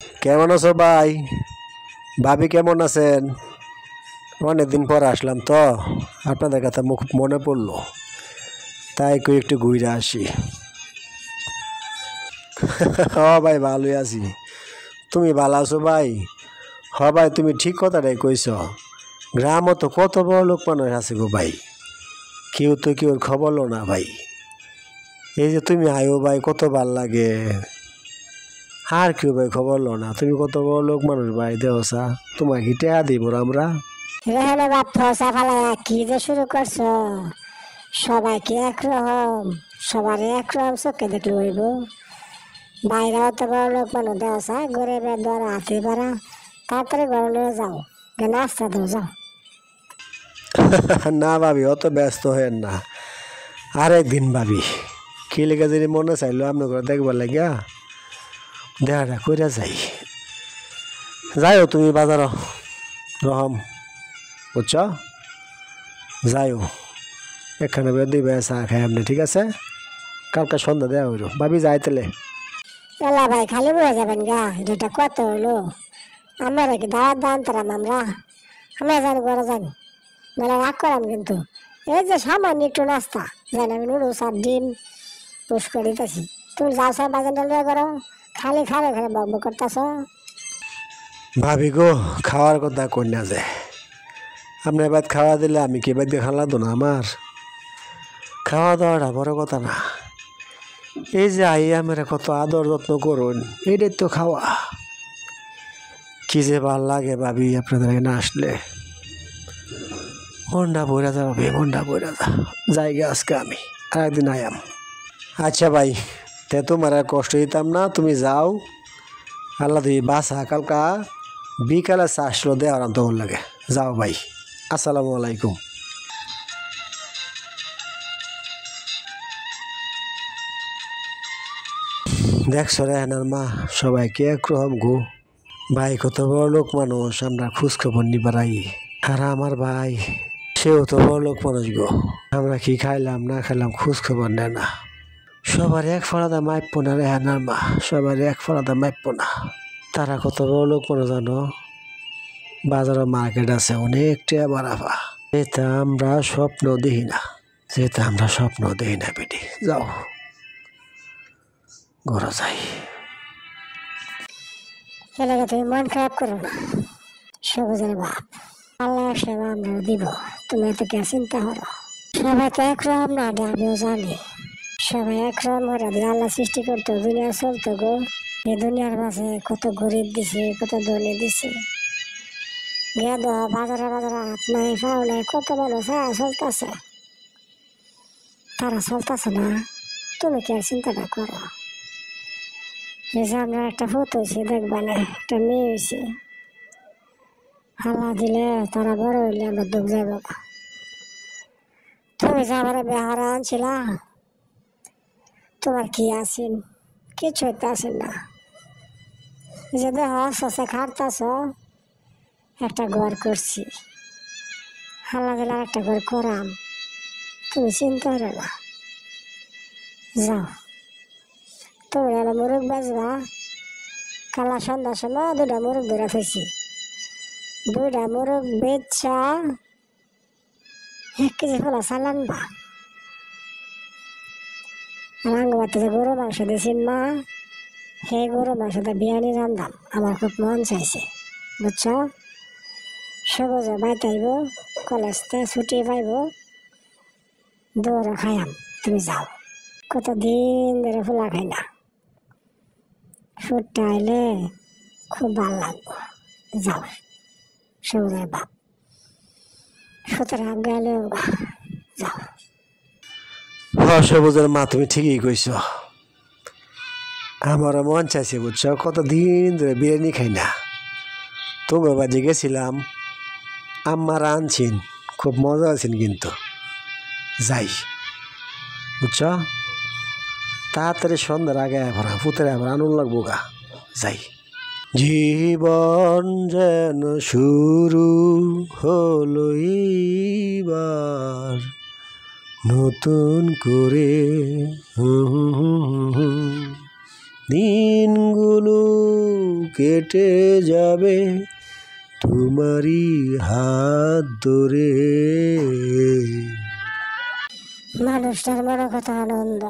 কেমন আছো ভাই? ভাবি কেমন আছেন? অনেকদিন পর আসলাম তো, আপনাদের কথা খুব মনে পড়লো, তাই কই একটু ঘুরে আসি। হ ভাই, ভালোই আছি। তুমি ভালো আছো ভাই? হ ভাই, তুমি ঠিক কথাটাই কইছ। গ্রামও তো কত বড় লোক মানুষ আছে গো ভাই, কেউ তো কেউ খবর লো না ভাই। এই যে তুমি আয়ো ভাই, কত ভাল লাগে। আর কেউ ভাই খবর লো না, তুমি কত বড় লোক মানুষ ভাই, দেওসা তোমার কি টেকা দিব আমরা? রেহানে বাপ ফসা ফালাইয়া কি যে শুরু করছো? সবাইকে একরকম, সবার একরকম চোখে দেখলে হইব? বাইরেও তো বড় লোক মানুষ দেওয়া গরিবের দ্বারা হাতে পারা, তাড়াতাড়ি ঘরে নিয়ে যাও, নাস্তা দাও যাও। না ভাবি, অত ব্যস্ত হেন না, আরেকদিন ভাবি। কি লেগে যদি মনে চাইলো আপনার ঘরে দেখবার লাগিয়া, দেখাটা কইরা যাই। যাইও তুমি বাজার রহম, বুঝছ? যাইও, এখানে বের দুই ভাই চা খাই আপনি, ঠিক আছে? কালকে সন্ধ্যা দেওয়া হইল ভাবি, যাই তাহলে। এলা ভাই, খালি বয়ে যাবেন গা, এটা কত হইলো? আমরা কি দাওয়াত দান তারাম আমরা জানি ঘরে জানি, বেলা রাগ করাম কিন্তু। এই যে সামান্য একটু নাস্তা জানি, আমি নুডলস আর ডিম পুষ করে দিতেছি, তুমি যাও সব বাজারটা লিয়ে করো, খালি খালে খালি বক বক করতেছ। ভাবি গো, খাওয়ার কথা কই না যে, আপনি এবার খাওয়া দিলে আমি কি বাদ দিয়ে খাওয়া লাগতো না আমার? খাওয়া দাওয়াটা বড় কথা না, এই যে আইয়া মেরে কত আদর যত্ন করুন, এইটাই তো খাওয়া। কি যে ভাল লাগে ভাবি আপনাদের এখানে আসলে, মনটা বইরা যা ভাবি, মনটা বইরা যা। যাইগে আজকে আমি, আর একদিন আয়াম। আচ্ছা ভাই, তে তোমার আর কষ্ট দিতাম না, তুমি যাও। আল্লাহ তুমি বাসা, কালকা বিকালে চা আসলো দে আরাম তখন লাগে। যাও ভাই, আসসালামু আলাইকুম। দেখছো রে হেনার মা, সবাইকে একরকম গো ভাই, কত বড় লোক মানুষ, আমরা খোঁজ খবর নিবার আই। আর আমার ভাই, সেও তো বড় লোক মানুষ গো, আমরা কি খাইলাম না খাইলাম খোঁজ খবর নেয় না। সবার এক ফরাদা মাইপ না রে হেনার মা, সবার এক ফরাদা মাইপ না। তারা কত বড় লোক মানুষ জানো? বাজারে মার্কেট আছে অনেক টিয়া বাড়াবা, যেটা আমরা স্বপ্ন দেখি না, যেটা আমরা স্বপ্ন দেখি না বেটি। যাও ঘরে যাই। এলাকা তুমি মন খারাপ করো না, সবুজের বাপ আল্লাহ সেবা আমরা দিব, তুমি এত কে চিন্তা করো? সবাই তো একরকম না, আমিও জানি। সবাই একরকম করে দিয়ে আল্লাহ সৃষ্টি করতো, দুনিয়া চলতো গো। এই দুনিয়ার মাঝে কত গরিব দিছে, কত ধনী দিছে। গেদ বাজারে বাজারে হাত নাই পাও নাই, কত মানুষ চলতেছে, তারা চলতেছে না, তুমি কি আর চিন্তাটা করো? এই যে আমরা একটা ফুট হয়েছি দেখবা না, একটা মেয়ে হয়েছি, হাল্লা দিলে তারা বড় হইলে আমরা দুঃখ যাইব। তুমি যে আমার বেহারা আনছিলা, তোমার কি আছেন? কিছু হইতে আসেন না। যে দেহ সসে খাটতাছ, একটা ঘর করছি, হাল্লা দিলে একটা ঘর করাম, তুমি চিন্তা করে না। যাও, তুমি এবার মুরগ বেচবা, কালা সন্ধ্যার সময় 2টা মুরগ ধরে ফেছি, 2টা মুরগ বেচা 1 কেজি ফলা চালান বা। রাঙ্গবাতে যে গরু মাংস দিয়েছেন মা, সেই গরু মাংসটা বিরিয়ানি রান্ধাম, আমার খুব মন চাইছে, বুঝছ? সবুজ বাইতাইব, কলেজতে ছুটি পাইব, দৌড়ে খাইয়াম, তুমি যাও। কতদিন ধরে ফুলা খাই না, ফুটটা আইলে খুব ভাল লাগবো। যাও, সবুজের বাপ, সুতরাং গেলে যাও। সবুজের মা, তুমি ঠিকই কইছ, আমারও মন চাইছে বুঝছ, কতদিন ধরে বিরিয়ানি খাই না। তোমার বাজে গেছিলাম, আম্মা রাঁধছেন, খুব মজা আছেন কিন্তু। যাই, বুঝছ, তাড়াতাড়ি সন্ধ্যার আগে আবার পুতরে আবার আনন্দ লাগবো গা। যাই। জীবন যেন শুরু হলো এইবার নতুন করে, দিনগুলো কেটে যাবে তোমারই হাত ধরে। মানুষটার বড় কথা আনন্দ,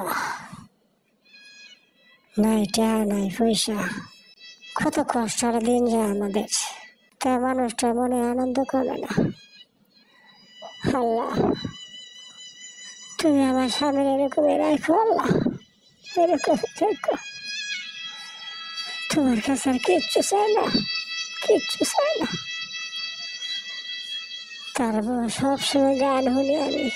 নাই টাকা নাই পয়সা, কত কষ্টের দিন যায় আমাদের, তা মানুষটার মনে আনন্দ কমে না। আল্লাহ, তুমি আমার স্বামীর এরকম রাখো, আল্লাহ এরকম রেখো। তোমার কাছে আর কিচ্ছু চাই না, কিচ্ছু চাই না। তারপর সবসময় গান শুনি আমি,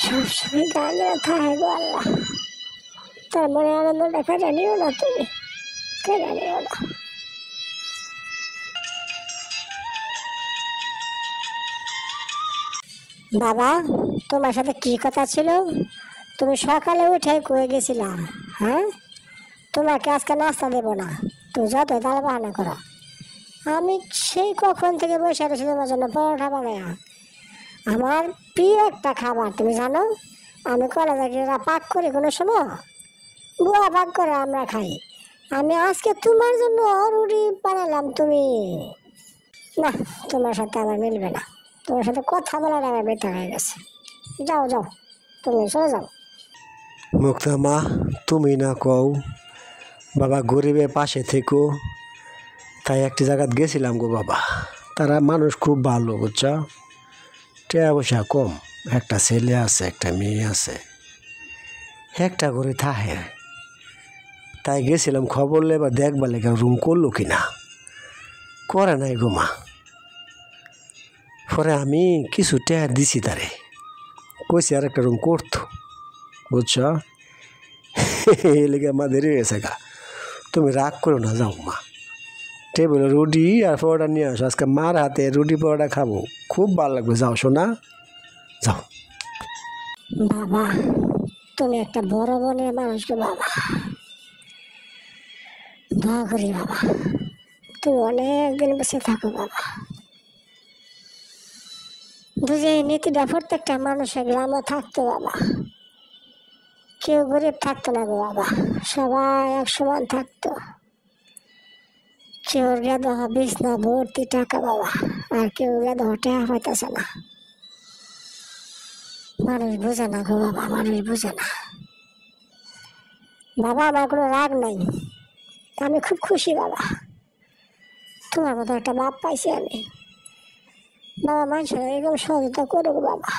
সবসময় গান থাকে গো আল্লাহ। তার মনে আনন্দটা কেটে নিও না, তুমি কেটে নিও না। বাবা, তোমার সাথে কি কথা ছিল? তুমি সকালে উঠে কয়ে গেছিলা, হ্যাঁ তোমাকে আজকে নাস্তা দেবো না, তুমি যত দাঁড়া বাহানা করো। আমি সেই কখন থেকে বসে রয়েছি তোমার জন্য পরোটা বানায়া, আমার প্রিয় একটা খাবার তুমি জানো। আমি কলেজে গিয়ে পাক করি কোনো সময়, বুয়া পাক করে আমরা খাই। আমি আজকে তোমার জন্য রুটি বানালাম, তুমি না, তোমার সাথে আমার মিলবে না। তোমার সাথে কথা বলার আমার বেটা হয়ে গেছে। যাও যাও, তুমি চলে যাও। মুক্তা মা, তুমি না কও বাবা গরিবের পাশে থেকো, তাই একটি জায়গায় গেছিলাম গো বাবা। তারা মানুষ খুব ভালো, বুঝছো, টাকা পয়সা কম, একটা ছেলে আছে একটা মেয়ে আছে, একটা করে থাকে। তাই গেছিলাম খবর লেবার দেখবার লেগে রুম করলো কিনা, করে নাই গো মা। পরে আমি কিছু টাকা দিছি তারে, কইছি আর একটা রুম করতো, বুঝছ। এই লেগে মা দেরি হয়েছে গা, তুমি রাগ করো না, যাও মা। টেবিলে রুটি আর পরোটা নিয়ে আসো, আজকে মার হাতে রুটি পরোটা খাবো, খুব ভালো লাগবে। যাও শোনা, যাও। বাবা, তুমি একটা বড় মনের মানুষ গো বাবা, দোয়া করি বাবা তুমি অনেকদিন বেঁচে থাকো বাবা। বুঝে এই নীতিটা প্রত্যেকটা মানুষের গ্রামে থাকতো বাবা, কেউ গরিব থাকতো না গো বাবা, সবাই এক সমান থাকতো। কেউ গেদ বিছনা ভর্তি টাকা বাবা, আর কেউ গেদ টাকা পাইতেছে না। মানুষ বোঝে না গো বাবা, মানুষ বোঝে না বাবা। আমার কোনো রাগ নাই, আমি খুব খুশি বাবা, তোমার মতো একটা বাপ পাইছি আমি বাবা। মানুষের এরকম সহযোগিতা করুক বাবা,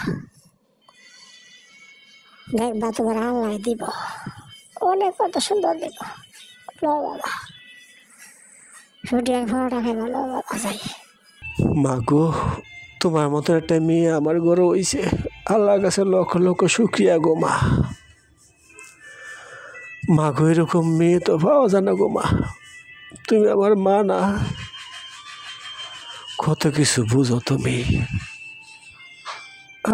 দেখবা তোমার আল্লাহ দিব, অনেক কত সুন্দর দিব। বাবা রুটি আর পরোটা খাই ভালো বাবা, যাই। মা গো, তোমার মতো একটা মেয়ে আমার ঘরে হইছে, আল্লাহর কাছে লক্ষ লক্ষ শুক্রিয়া গো মা। মা গো, এরকম মেয়ে তো পাওয়া যায় না গো মা। তুমি আমার মা না, কত কিছু বুঝো তুমি।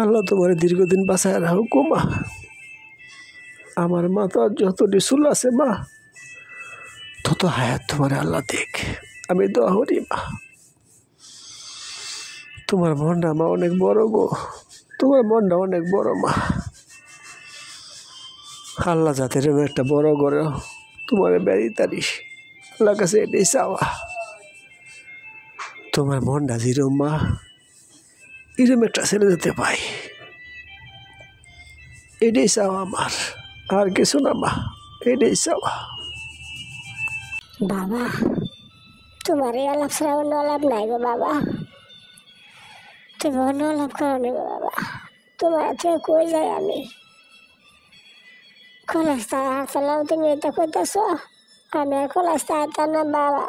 আল্লাহ তোমার দীর্ঘদিন বাঁচায় রাখো গো মা। আমার মা তো যতটি চুল আছে মা, তত হায়াত তোমার আল্লাহ দেখ, আমি দোয়া করি মা। তোমার মনটা মা অনেক বড় গো, তোমার মনটা অনেক বড় মা। আল্লাহ যাতে এরকম একটা বড় করে তোমার বেড়ি তারিস, আল্লাহর কাছে এটাই চাওয়া। তোমার মনটা যেরকম মা, এরকম একটা ছেলে যেতে পাই, এটাই চাওয়া আমার, আর কিছু না মা, এটাই চাওয়া। বাবা, তোমার এই আলাপ ছাড়া অন্য আলাপ নাই গো বাবা, তুমি অন্য আলাপ করো নি গো বাবা। তোমার থেকে কই যাই আমি, কলেজ তাই হারতালাম, তুমি এটা কইতেছ, আমি আর কলেজ তাই হারতাম না বাবা।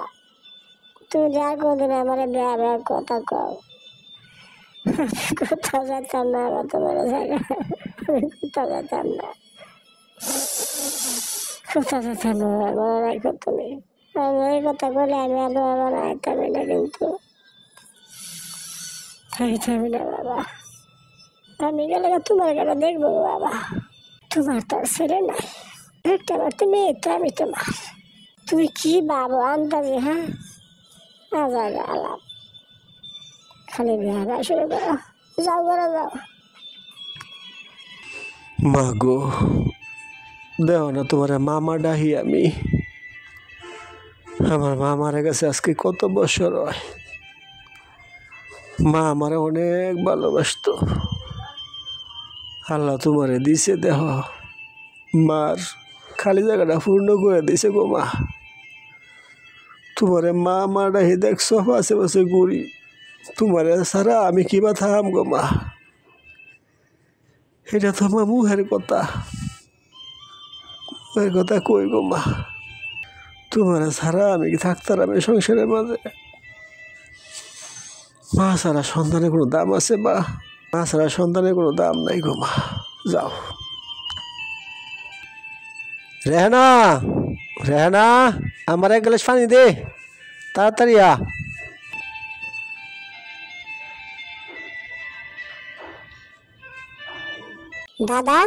তুমি যার কোনদিন আমার বিয়া বিয়ার কথা কও, কোথাও যেতাম না বাবা, তোমার জায়গায় আমি কোথাও যেতাম না, কোথাও যেতাম না মনে রাখো তুমি। আমি এই কথা বলে আমি আর বাবা না আইতামই না, কিন্তু থামি না বাবা। আমি গেলে তোমার গেলে দেখবো বাবা, তোমার তো আর ছেলে নাই, একটা বার তুমি তো আমি তোমার। তুমি কি ভাবো আন্দাজে, হ্যাঁ আজার আলাপ, খালি বিয়া শুরু করো, যাও করো যাও। মা গো, দেও না তোমার মামা ডাহি আমি, আমার মা মারা গেছে আজকে কত বছর হয়। মা আমারে অনেক ভালোবাসতো। আল্লাহ তোমারে দিছে দেহ, মার খালি জায়গাটা পূর্ণ করে দিছে গো মা। তোমারে মা মারা হি দেখছো পাশে পাশে ঘুরি, তোমারে ছাড়া আমি কিবা থাম গো মা। এটা তো আমার মুখের কথা, মুখের কথা কই গো মা। তোমারে ছাড়া আমি কি থাকতাম এই সংসারের মাঝে? মা ছাড়া সন্তানের কোনো দাম আছে মা? মা ছাড়া সন্তানের কোনো দাম নাই গো মা। যাও রেহানা, রেহানা, আমার এক গ্লাস পানি দে, তাড়াতাড়ি আ। দাদা,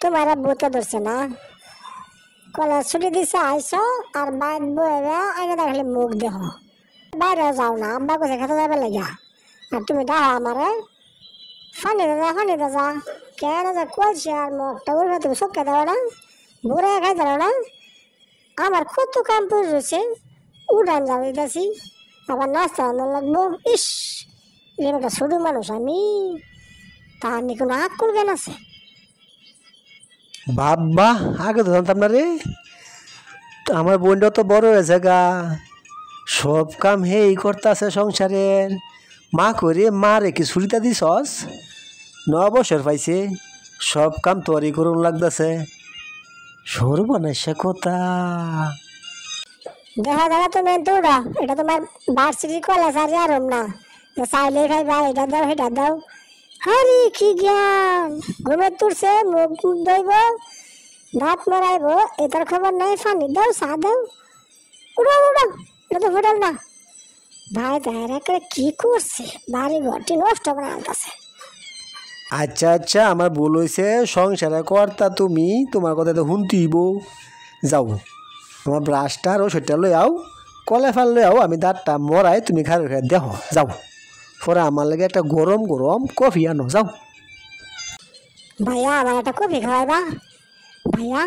তোমার বুতে ধরছে না? কলেজ ছুটি দিছে আইসো আর বাইর বইবে আইনে দেখলে মুখ দেহ। বাইরে যাও না, আব্বা কোথায় খেতে যাবে লাগিয়া। আর তুমি ডাহো আমারে ফানি দাদা কেন যা কলছে আর মুখটা উঠবে, তুমি চোখে দাও না, ঘুরে খাই দাও না। আমার কত কাম পড়ে রয়েছে, উড়ান যাও দিতেছি, আবার নাস্তা আনো লাগবো। ইস, এরকম একটা ছোট মানুষ আমি, তার নি কোনো আগ করবেন আছে? বাবা, আগে তো জানতাম না রে। তো আমার বোনটা তো বড় হয়েছে গা, সব কাম হেই করতেছে সংসারের। মা করে মা রেখে ছুরিটা দিছস, 9 বছর পাইছে, সব কাম তোরই করুন লাগতেছে। সর্বনাশা কথা। দেখা দেখা তুমি দৌড়া, এটা তোমার ভার্সিটি কলেজ আর আরম না চাইলে খাইবা, এটা দাও সেটা দাও। হারি কি জ্ঞান, ঘুমের তুলছে মুখ ধইব, ভাত মরাইব, এটার খবর নাই। পানি দাও, চা দাও, উড়াও উড়াও, এটা তো হোটেল না। ভাই তাহারা করে কি করছে, বাড়ি ঘরটি নষ্ট করে আনতেছে। আচ্ছা আচ্ছা, আমার ভুল হয়েছে, সংসারে কর্তা তুমি, তোমার কথা তো শুনতেইব। যাও, আমার ব্রাশটা আর ওষুধটা লই আও, কলে ফাল লই আও, আমি দাঁতটা মরাই, তুমি খাই খাই দেখো। যাও, পরে আমার লাগে একটা গরম গরম কফি আনো, যাও। ভাইয়া আমার একটা কফি খাওয়াইবা? ভাইয়া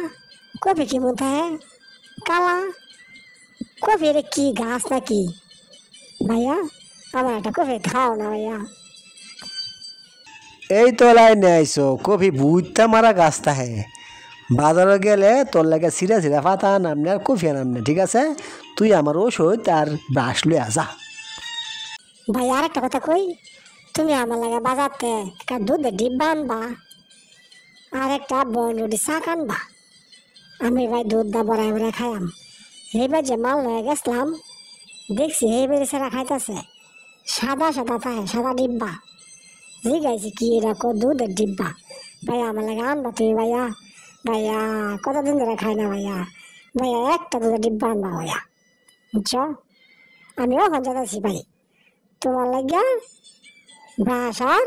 কফি কি মতো হ্যাঁ কালা কফি, রে কি গাছ নাকি? ভাইয়া আমার একটা কফি খাও না ভাইয়া। এই তো লাইনে আইসো, কফি বুঝতে মারা গাছটা হে। বাজারে গেলে তোর লাগে সিরা সিরা পাতা নামনে আর কফি নামনে, ঠিক আছে? তুই আমার ওষুধ আর ব্রাশ লই যা। ভাই আর একটা কথা কই, তুমি আমার লাগে বাজারতে একটা দুধের ডিব্বা আনবা আর একটা বনরুটি শাক আনবা। আমি ভাই দুধ দা বড়াই বড়াই খাইলাম। এইবার যে মাল লয়ে গেছিলাম, দেখছি এইবার সেরা খাইতেছে সাদা সাদা থাকে, সাদা ডিব্বা। জিগাইছি কি এরকম দুধের ডিব্বা। ভাইয়া আমার লাগে আনবা তুমি ভাইয়া। ভাইয়া কতদিন ধরে খাই না ভাইয়া, ভাইয়া একটা দুধের ডিব্বা আনবা ভাইয়া, বুঝছো? আমি ওখান যাচ্ছি ভাই, তোমার লাগিয়া ব্রাশ আর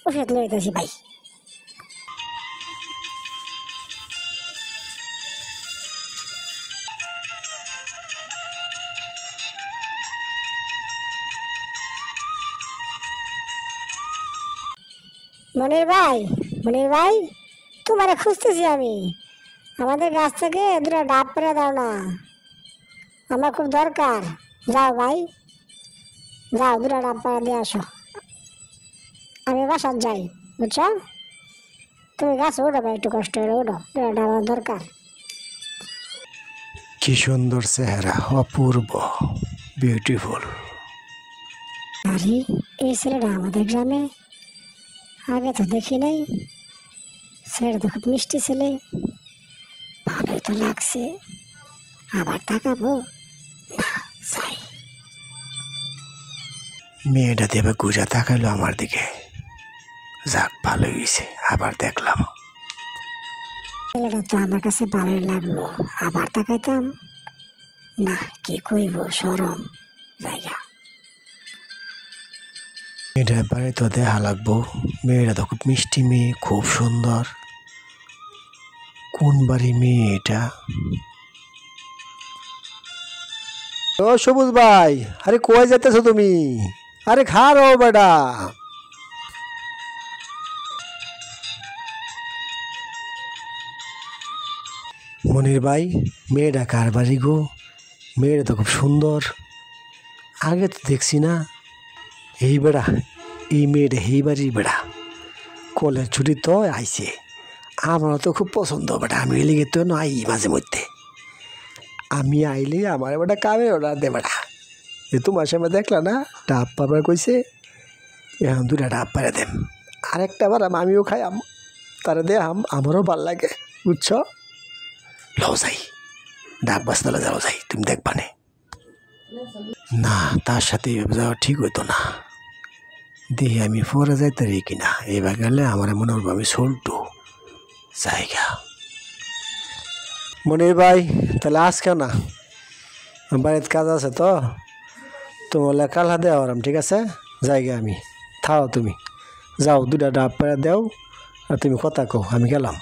ওষুধ লইতেছি ভাই। মনির ভাই, মনির ভাই, তোমারে খুঁজতেছি আমি। আমাদের গাছ থেকে দুটো ডাব পেরে দাও না, আমার খুব দরকার। যাও ভাই, যাও দুটো ডাব পেরে দিয়ে আসো, আমি বাসার যাই, বুঝছো? তুমি গাছ উঠো ভাই, একটু কষ্ট করে উঠো, দুটো ডাব আমার দরকার। কি সুন্দর চেহারা, অপূর্ব, বিউটিফুল। আরে এই ছেলেটা আমাদের গ্রামে, আগে তো দেখি নাই। ছেলেটা তো খুব মিষ্টি ছেলে, ভালোই তো লাগছে। আবার তাকাবো না, যাই। মেয়েটা দেবে গুজা তাকাইলো আমার দিকে, যাক ভালো হয়েছে, আবার দেখলাম। ছেলেটা তো আমার কাছে ভালোই লাগলো, আবার তাকাইতাম না, কি কইব, সরম জায়গা। মেয়েটার বাড়ি তো দেখা লাগবো, মেয়েটা তো খুব মিষ্টি মেয়ে, খুব সুন্দর। কোন বাড়ি মেয়ে এটা? ও সবুজ ভাই, আরে কই যেতেছো তুমি? আরে খারো বেটা। মনির ভাই, মেয়েটা কার বাড়ি গো? মেয়েটা তো খুব সুন্দর, আগে তো দেখছি না। এই বেড়া, এই মেয়েটা এই বাড়ির বেড়া, কলের ছুটি তো আইছে। আমারও তো খুব পছন্দ বেটা, আমি এলিগে তো আই মাঝে মধ্যে। আমি আইলে আমার বেটা কামে অর্ডার দে বেটা। যে তোমার সামনে দেখলা না ডাব পাবার কইছে, এখন 2টা ডাব পারে দেন, আরেকটা বার আমিও খাইয়াম, তারা দেহাম, আমারও ভাল লাগে, বুঝছ? লও যাই, ডাব বাস্তলে যাও যাই, তুমি দেখবা নে। না, তার সাথে যাওয়া ঠিক হইতো না। দেখি আমি পরে যাইতে রে কিনা, এবার গেলে আমার মনে হবো আমি সল্টু জায়গা। মনির ভাই, তাহলে আজকে না, বাড়িতে কাজ আছে তো, তোমার কালা দেওয়া ঠিক আছে? জায়গা আমি থাও, তুমি যাও, 2টা ডাব পেড়া দেও, আর তুমি কথা কও, আমি গেলাম।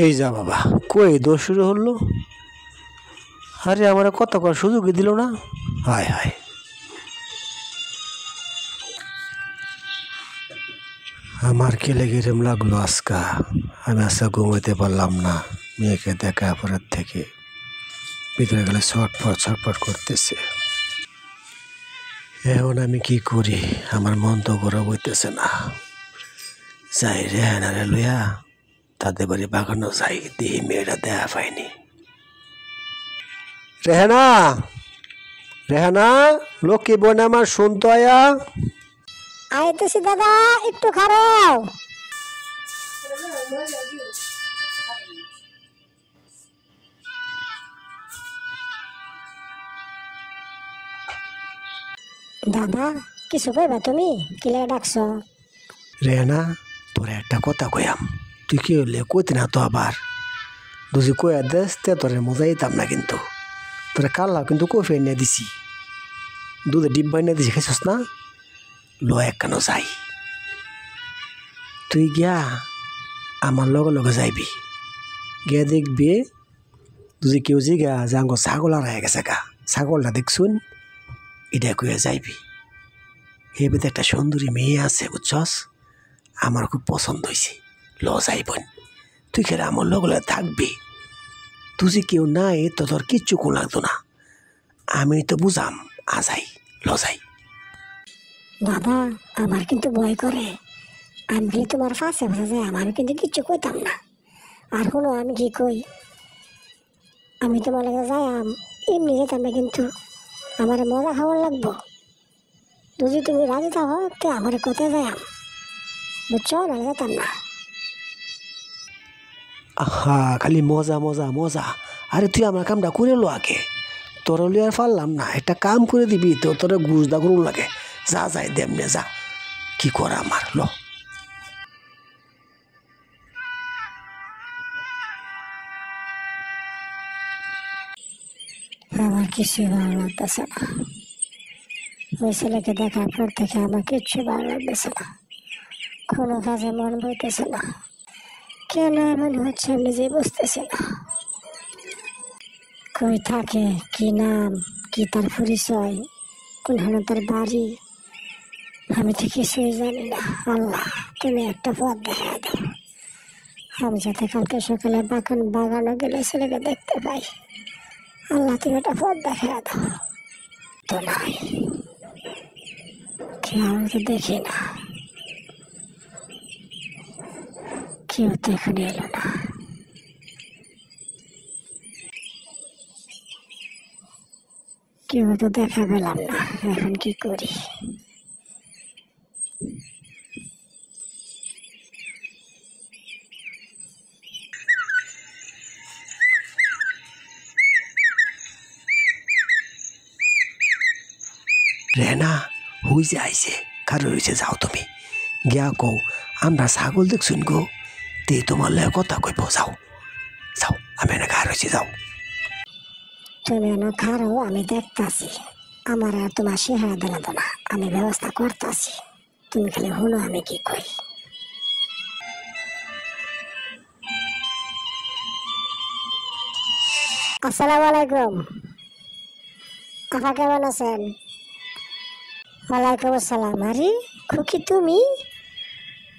এই যা বাবা, কই দোষ শুরু হলো? আরে আমার কথা করার সুযোগই দিল না। হায় হায়, আমার কে লেগে এরম লাগলো আজকা। আমি আজকে ঘুমাইতে পারলাম না, মেয়েকে দেখা পরের থেকে ভিতরে গেলে ছটফট করতেছে। এখন আমি কি করি, আমার মন তো গড়া বইতেছে না। যাই রেহানারে লইয়া তাদের বাড়ি বাগানো যাই, দিয়ে মেয়েটা দেখা পাইনি। রেহানা, রেহানা, লক্ষ্মী বোন আমার, শুনতো আয়া। আইতেছি দাদা, একটু খারাপ। দাদা, কিছু কইবা তুমি? কি লাগে ডাকছ? রেহানা, তোর একটা কথা কইয়াম, তুই কি হইলে কইতে না তো আবার। দুজি কইয়া দেস তে তোরে মজা দিতাম না, কিন্তু তোরে কাল্লা কিন্তু কফি এনে দিছি, দুধে ডিব্বা এনে দিছি, খাইছস না? ল একখানো যাই, তুই গিয়া আমার লগে লগে যাইবি, গিয়া দেখবি তুই কেউ জিগা যে আঙ্গ ছাগল হারায় গেছে গা, ছাগলটা দেখছুন, এটা কইয়া যাইবি। এর ভিতরে একটা সুন্দরী মেয়ে আছে, বুঝছস? আমার খুব পছন্দ হয়েছে, ল যাইবন। তুই খেলে আমার লগে লগে থাকবি, তুই যে কেউ নাই তো তোর কিচ্ছু কোন লাগতো না, আমি তো বুঝাম। আজাই, ল যাই। দাদা, আমার কিন্তু ভয় করে। আমি যদি তোমার ফাঁসে ফাঁসে যাই, আমি কিন্তু কিচ্ছু কইতাম না। আর কোনো আমি কি কই, আমি তোমার লাগে যাই এমনি যেতাম না, কিন্তু আমার মজা খাবার লাগবো। যদি তুমি রাজি থাকো তো আমার কোথায় যাই, বুঝছো? না যেতাম না। আহা, খালি মজা মজা মজা। আরে তুই আমার কামটা করে লো আগে, তোর আর পারলাম না, একটা কাম করে দিবি তো, তোর ঘুষ দা করুন লাগে। যা যাই দেমনে যা, কি করা আমার, ল। আমার কিছুই ভালো লাগতেছে না। ওই ছেলেকে দেখার পর থেকে আমার কিচ্ছু ভালো লাগতেছে না, কোনো কাজে মন বইতেছে না। কেন এমন হচ্ছে আমি নিজেই বুঝতেছি না। কই থাকে, কি নাম, কি তার পরিচয়, কোনখানে তার বাড়ি, আমি তো কিছুই জানি না। আল্লাহ, তুমি একটা পথ দেখা দাও, আমি যাতে কালকে সকালে বাগানো গেলে ছেলেকে দেখতে পাই। আল্লাহ, তুমি একটা পথ দেখা দাও। তো নাই, কেউ তো দেখি না, কেউ তো এখানে এলো না। কেউ তো দেখা পেলাম না, এখন কি করি? রেনা, হুই যে আইছে, কারো হয়েছে, যাও তুমি গিয়া কও আমরা ছাগল দেখছুন গো, তে তোমার লয় কথা কইব, যাও যাও, আমি এনে কার হয়েছি, যাও। তুমি এনে খারো, আমি দেখতাছি। আমার আর তোমার চেহারা দেখাতো না, আমি ব্যবস্থা করতেছি। তুমি খালি হলো আমি কি কই। আসসালামু আলাইকুম। আপা কেমন আছেন? ওয়ালাইকুম আসসালাম। আরে খুকি, তুমি?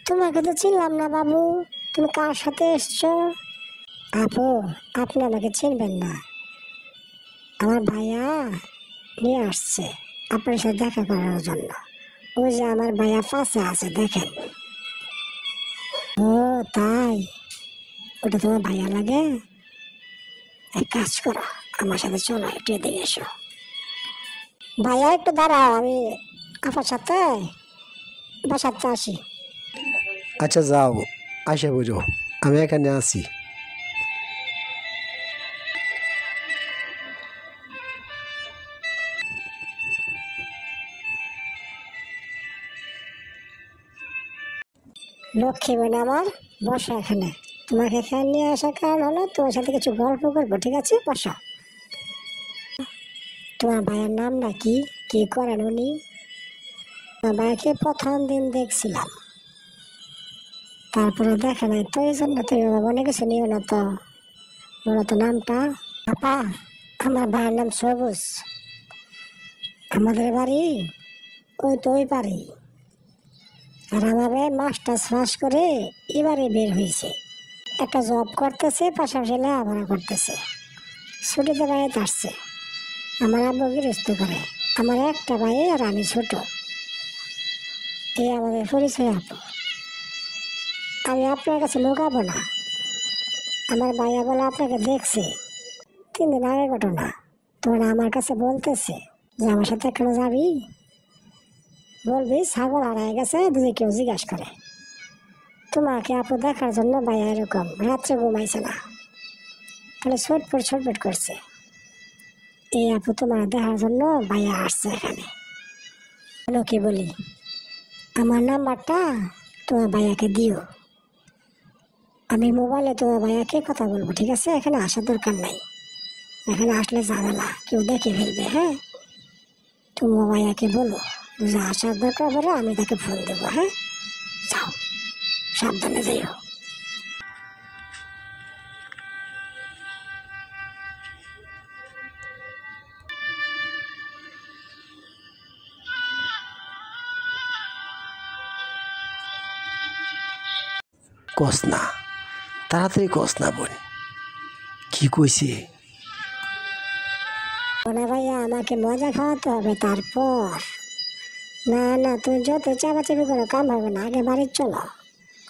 তোমাকে তো চিনলাম না বাবু, তুমি কার সাথে এসছো? আপু, আপনি আমাকে চিনবেন না, আমার ভাইয়া নিয়ে আসছে আপনার সাথে দেখা করার জন্য। ওই যে আমার ভাইয়া পাশে আছে, দেখেন। ও তাই, ওটা তোমার ভাইয়া লাগে? এক কাজ করো, আমার সাথে চলো, একটু এদিকে এসো। ভাইয়া একটু দাঁড়াও, আমি আপনার সাথে বাসাতে আসি। আচ্ছা যাও, আসে বুঝো, আমি এখানে আছি। লক্ষ্মী বোন আমার, বসো এখানে। তোমাকে এখানে নিয়ে আসার কারণ হলো তোমার সাথে কিছু গল্প করবো, ঠিক আছে? বসো। তোমার ভাইয়ের নামটা কি? কি করেন উনি? তোমার ভাইকে প্রথম দিন দেখছিলাম, তারপরে দেখে নাই তো, এই জন্য তুমি মনে কিছু নিও না তো। বলো তো নামটা। আপা, আমার ভাইয়ের নাম সবুজ। আমাদের বাড়ি ওই তো ওই পারি। আর আমার ভাই মাস্টার্স পাস করে এবারে বের হয়েছে, একটা জব করতেছে, পাশাপাশি লেখাপড়া করতেছে। ছুটিতে বাড়িতে আসছে। আমার আব্বু গৃহস্থ করে। আমার একটা ভাই আর আমি ছোট। এই আমাদের পরিচয় আপু। আমি আপনার কাছে লুকাবো না, আমার ভাইয়া বলে আপনাকে দেখছে 3 দিন আগের ঘটনা। তোরা আমার কাছে বলতেছে যে আমার সাথে এখানে যাবি, বলবি ছাগল হারায় গেছে, যদি কেউ জিজ্ঞাসা করে। তোমাকে আপু দেখার জন্য ভাইয়া এরকম রাত্রে ঘুমাইছে না, তাহলে ছটফট করছে। এই আপু তোমার দেখার জন্য ভাইয়া আসছে এখানে। কি বলি, আমার নাম্বারটা তোমার ভাইয়াকে দিও, আমি মোবাইলে তোমার ভাইয়াকে কথা বলবো, ঠিক আছে? এখানে আসার দরকার নাই, এখানে আসলে ঝামেলা, কেউ দেখে ফেলবে। হ্যাঁ, তোমার ভাইয়াকে বলো যে আসার দরকার পড়ে আমি তাকে ফোন দেবো। হ্যাঁ, যাও, সাবধানে যাইও। কস না, তাড়াতাড়ি কস না বোন, কি কইছে? না ভাইয়া, আমাকে মজা খাওয়াতে হবে তারপর। না না, তুমি যত চাপাচাপি করো কাম হবে না, আগে বাড়ি চলো।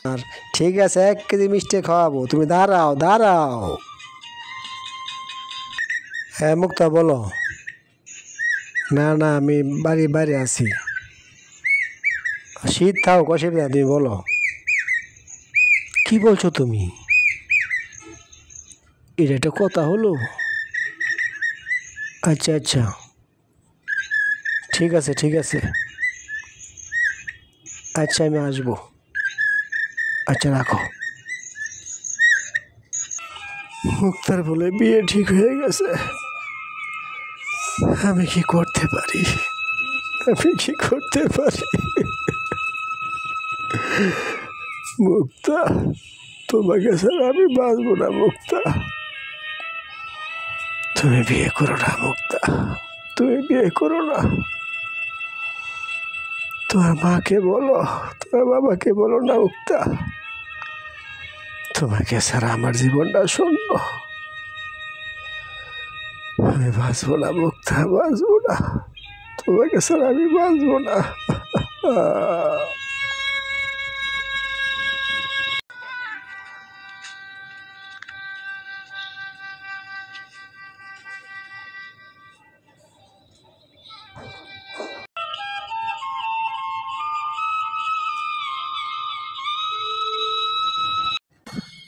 আর ঠিক আছে, 1 কেজি মিষ্টি খাওয়াবো, তুমি দাঁড়াও দাঁড়াও। হ্যাঁ মুক্তা বলো। না না, আমি বাইরে আছি। শীত থাও, অসুবিধা, তুমি বলো কি বলছো তুমি? এটা একটা কথা হলো? আচ্ছা আচ্ছা, ঠিক আছে ঠিক আছে, আচ্ছা আমি আসবো। আচ্ছা রাখো। মুক্তার বলে বিয়ে ঠিক হয়ে গেছে। আমি কি করতে পারি, আমি কি করতে পারি? মুক্তা, তোমাকে ছাড়া আমি বাঁচবো না মুক্তা। তুমি বিয়ে করো না মুক্তা, তুমি বিয়ে করো না। তোমার মাকে বলো, তোমার বাবাকে বলো না মুক্তা, তোমাকে ছাড়া আমার জীবনটা শূন্য। আমি বাঁচবো না মুক্তা, বাঁচবো না, তোমাকে ছাড়া আমি বাঁচবো না।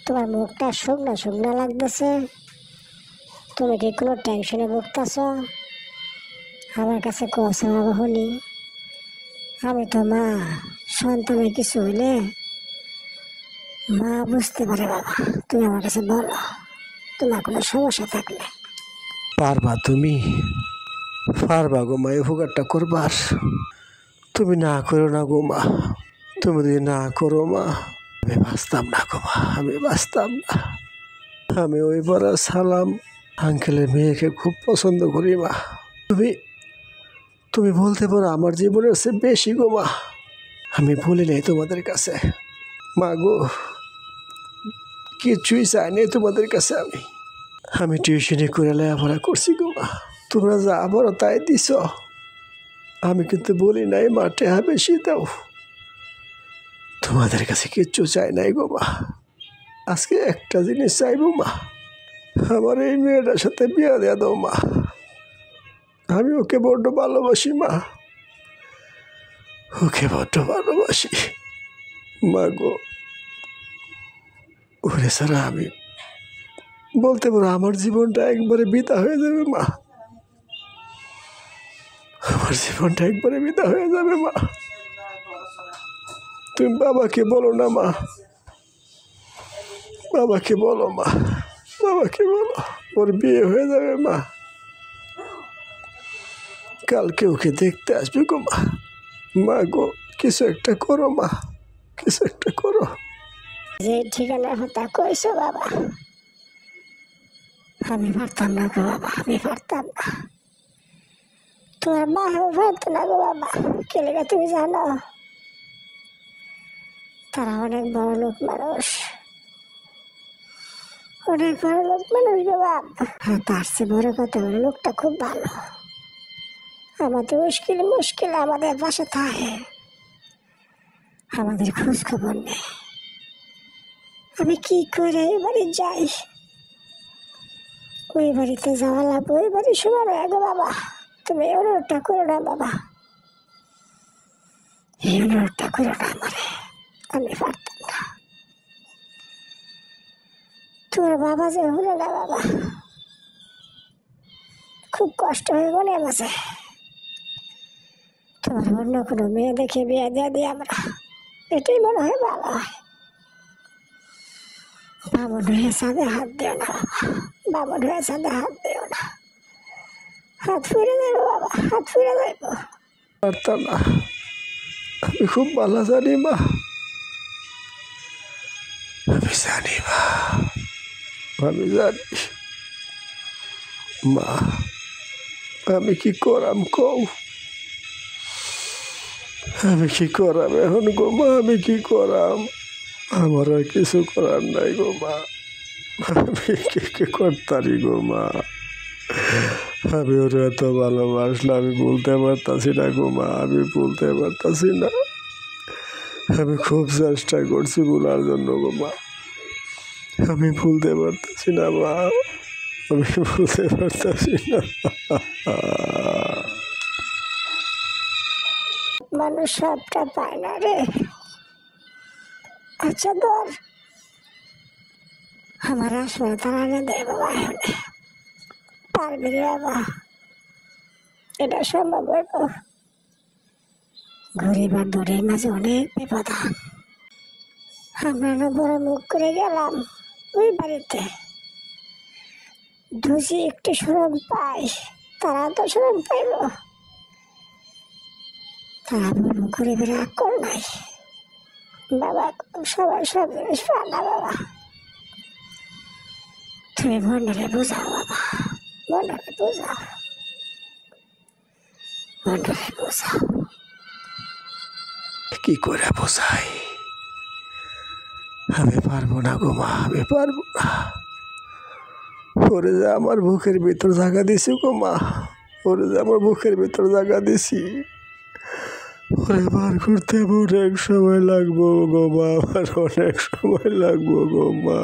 তোমার মুখটা শুকনা শুকনা লাগতেছে, তুমি কি কোনো টেনশনে ভুগতেছ? আমার কাছে কস বাবা শুনি। আমি তো মা, সন্তানের কিছু হইলে মা বুঝতে পারে বাবা। তুমি আমার কাছে বলো, তোমার কোনো সমস্যা থাকলে। পারবা তুমি, পারবা গো মা, এই উপকারটা করবার? তুমি না করো না গো মা, তুমি যদি না করো মা, আমি বাঁচতাম না গো মা, আমি বাঁচতাম না। আমি ওই বড় সালাম আঙ্কেলের মেয়েকে খুব পছন্দ করি মা। তুমি তুমি বলতে পারো আমার জীবনের চেয়ে বেশি গো মা। আমি বলি নাই তোমাদের কাছে, মা গো, কিছুই চাই নাই তোমাদের কাছে। আমি টিউশনি করে লেখাপড়া করছি গো মা। তোমরা যা বলো তাই দিছ। আমি কিন্তু বলি নাই মা টেহা বেশি দাও। তোমাদের কাছে কিচ্ছু চাই নাই গো মা। আজকে একটা জিনিস চাইবো মা, আমার এই মেয়েটার সাথে বিয়া দেয়া দাও মা। আমি ওকে বড্ড ভালোবাসি মা, ওকে বড্ড ভালোবাসি মা গো। ওরে ছাড়া আমি বলতে পারো আমার জীবনটা একবারে বিতা হয়ে যাবে মা। আমার জীবনটা একবারে বিতা হয়ে যাবে মা। তুমি বাবাকে বলো না মা, বাবাকে বলো মা, বাবাকে বলো ওর বিয়ে হয়ে যাবে মা। কালকে ওকে দেখতে আসবে গো মা। মা গো, কিছু একটা করো মা, কিছু একটা করো। যে ঠিকানা কথা কইছো বাবা, আমি পারতাম না গো বাবা, আমি পারতাম না। তোমার মা পারতো না গো বাবা। কে লেগে তুমি জানো? তারা অনেক বড় লোক মানুষ, অনেক বড় লোক মানুষ গো বাবা। হ্যাঁ, তার চেয়ে বড় কথা হলো লোকটা খুব ভালো। আমাদের মুশকিল মুশকিল আমাদের পাশে থাকে, আমাদের খোঁজ খবর নেই। আমি কি করে ওই বাড়ি যাই? ওই বাড়িতে যাওয়া লাগবে, ওই বাড়ি শোনা গো বাবা। তুমি অনুরোধটা করো না বাবা, এই অনুরোধটা করো না আমারে। আমি পারতাম না। তোমার বাবা যে হলো না বাবা, খুব কষ্ট হয়ে মনে মাঝে। তোমার অন্য কোনো মেয়ে দেখে বিয়ে দিয়ে দিই আমরা, এটাই মনে হয় ভালো হয়। বামন হয়ে চাঁদে হাত দিও না বাবা, বামন হয়ে চাঁদে হাত দিও না। হাত ফিরে যাইব বাবা, হাত ফিরে যাইব। পারতাম না, আমি খুব ভালো জানি মা, আমি জানি মা, আমি জানি মা। আমি কি করাম কও? আমি কি করাম এখন গো মা? আমি কি করাম? আমার আর কিছু করার নাই গো মা। আমি কি করতারি গো মা? আমি ওরা এত ভালোবাসলাম, আমি বলতে পারতাছি না গো মা, আমি বলতে পারতাছি না। আমি খুব চেষ্টা করছি ভুলার জন্য গো মা, আমি ভুলতে পারতাছি না মা, আমি ভুলতে পারতাছি না। মানুষ সবটা পায় না রে। আচ্ছা ধর, আমার আসলে তারা এনে দেয় বাবা, এনে পারবি রে বাবা? এটা সম্ভব হইব? গরিব আর দরের মাঝে অনেক বিপদ। আমরা না বড় মুখ করে গেলাম ওই বাড়িতে, ধুজি একটু শরম পাই, তারা তো শরম পাইব। তারা বলবো গরিবের আকল নাই বাবা। সবাই সব জিনিস পায় না বাবা। তুমি বন্ডারে বোঝাও বাবা, বন্ডারে বোঝাও, বন্ডারে বোঝাও। কি করে বোঝাই? আমি পারবো না গো মা, আমি পারবো না। ওরে যে আমার বুকের ভিতর জায়গা দিছি গো মা, ওরে যে আমার বুকের ভিতর জায়গা দিছি, ওরে বার করতে অনেক সময় লাগবো গো মা, আমার অনেক সময় লাগবো গো মা।